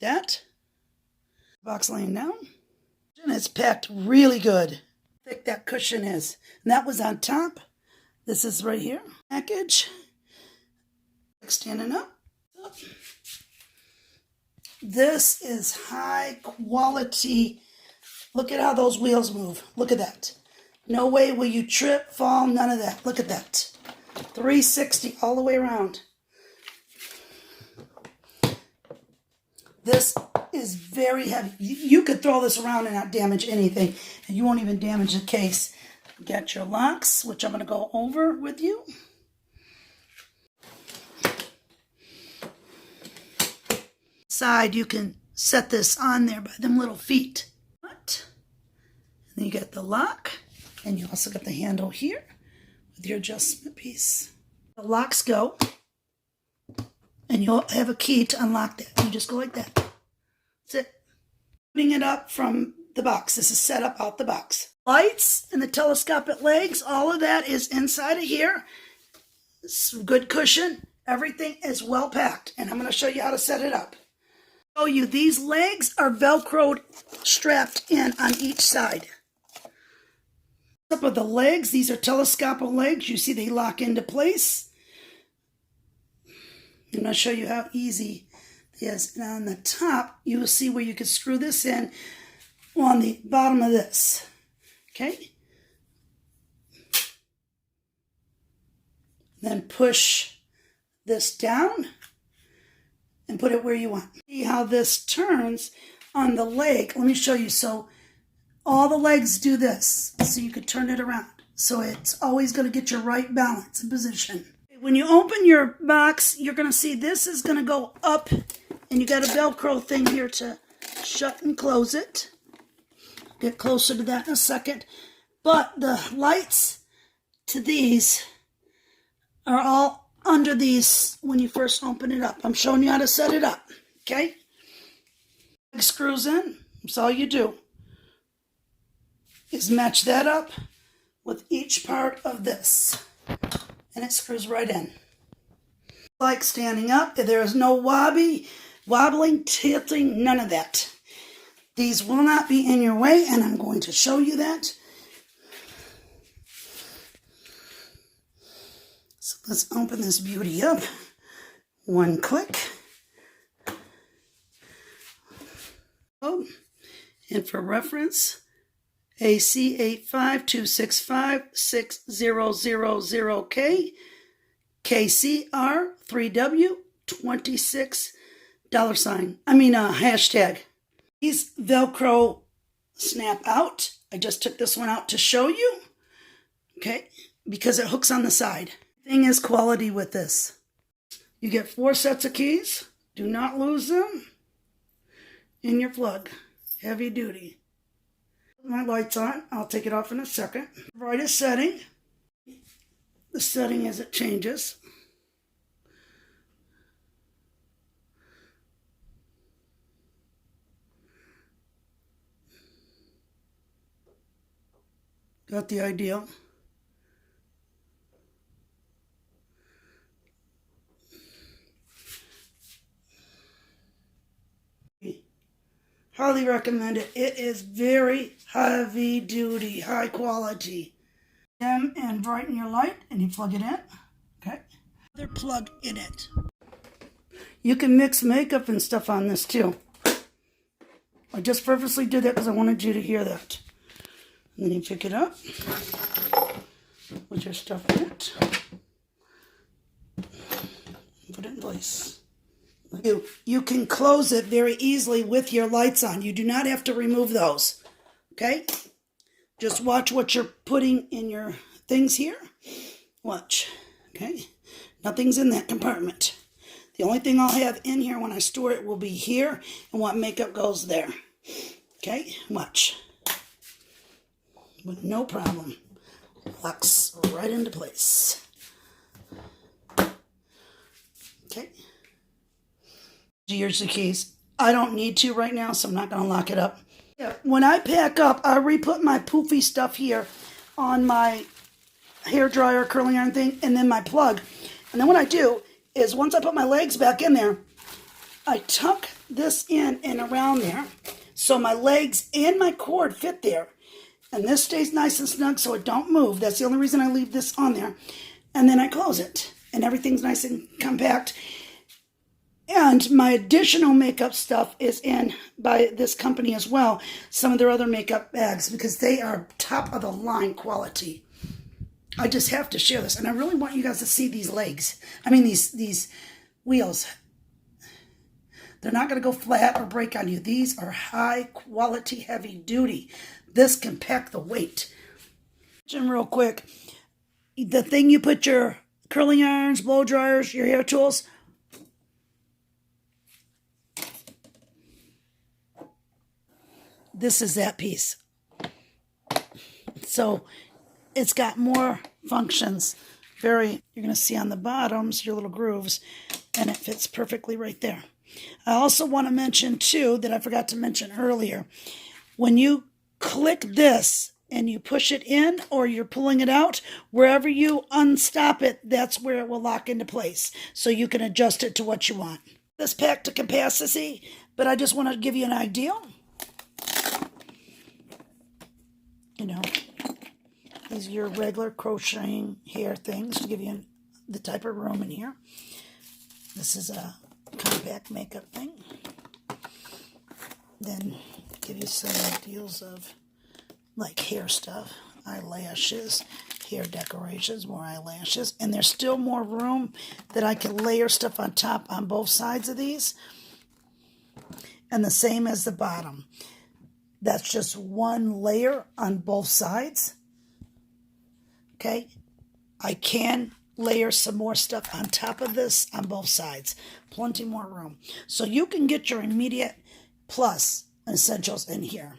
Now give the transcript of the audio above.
That box laying down. And it's packed really good. Thick that cushion is. And that was on top. This is right here. Package. Standing up. This is high quality. Look at how those wheels move. Look at that. No way will you trip, fall, none of that. Look at that. 360 all the way around. This is very heavy. You could throw this around and not damage anything. And you won't even damage the case. Got your locks, which I'm going to go over with you. Side, you can set this on there by them little feet. And then you got the lock. And you also got the handle here with your adjustment piece. The locks go. And you'll have a key to unlock that. You just go like that. That's it. Putting it up from the box. This is set up out the box. Lights and the telescopic legs, all of that is inside of here. It's a good cushion. Everything is well packed. And I'm going to show you how to set it up. Show you these legs are Velcroed strapped in on each side. Up of the legs, these are telescopic legs. You see they lock into place. I'm going to show you how easy it is. And on the top, you will see where you can screw this in on the bottom of this. Okay? Then push this down and put it where you want. See how this turns on the leg. Let me show you. So all the legs do this. So you could turn it around. So it's always going to get your right balance and position. When you open your box, you're going to see this is going to go up, and you got a Velcro thing here to shut and close it. Get closer to that in a second. But the lights to these are all under these when you first open it up. I'm showing you how to set it up, okay? It screws in. That's all you do is match that up with each part of this. And it screws right in. Like standing up, there is no wobbling, tilting, none of that. These will not be in your way, and I'm going to show you that. So let's open this beauty up. One click. Oh, and for reference, AC852656000K, KCR3W26 $. These Velcro snap out. I just took this one out to show you, okay, because it hooks on the side. Thing is quality with this. You get 4 sets of keys. Do not lose them in your plug. Heavy duty. My light's on. I'll take it off in a second. Brightest setting. The setting as it changes. Got the idea. Highly recommend it. It is very heavy duty, high quality. Dim and brighten your light, and you plug it in. Okay. Another plug in it. You can mix makeup and stuff on this too. I just purposely did that because I wanted you to hear that. And then you pick it up, put your stuff in it, put it in place. You can close it very easily with your lights on. You do not have to remove those, okay? Just watch what you're putting in your things here. Watch, okay? Nothing's in that compartment. The only thing I'll have in here when I store it will be here, and what makeup goes there. Okay, watch. With no problem. Locks right into place. Okay. Here's the keys. I don't need to right now, so I'm not going to lock it up. Yeah, when I pack up, I re-put my poofy stuff here on my hair dryer, curling iron thing, and then my plug. And then what I do is once I put my legs back in there, I tuck this in and around there so my legs and my cord fit there. And this stays nice and snug so it don't move. That's the only reason I leave this on there. And then I close it. And everything's nice and compact. And my additional makeup stuff is in by this company as well. Some of their other makeup bags because they are top of the line quality. I just have to share this. And I really want you guys to see these legs. I mean these wheels. They're not going to go flat or break on you. These are high quality, heavy duty. This can pack the weight. And real quick, the thing you put your curling irons, blow dryers, your hair tools. This is that piece. So it's got more functions. You're going to see on the bottoms, your little grooves, and it fits perfectly right there. I also want to mention, too, that I forgot to mention earlier, when you click this and you push it in or you're pulling it out, wherever you unstop it, that's where it will lock into place. So you can adjust it to what you want. This packed to capacity, but I just want to give you an idea. You know, these are your regular crocheting hair things to give you the type of room in here. This is a compact makeup thing. Then give you some ideas of like hair stuff, eyelashes, hair decorations, more eyelashes. And there's still more room that I can layer stuff on top on both sides of these. And the same as the bottom. That's just one layer on both sides. Okay? I can layer some more stuff on top of this on both sides. Plenty more room. So you can get your immediate plus essentials in here.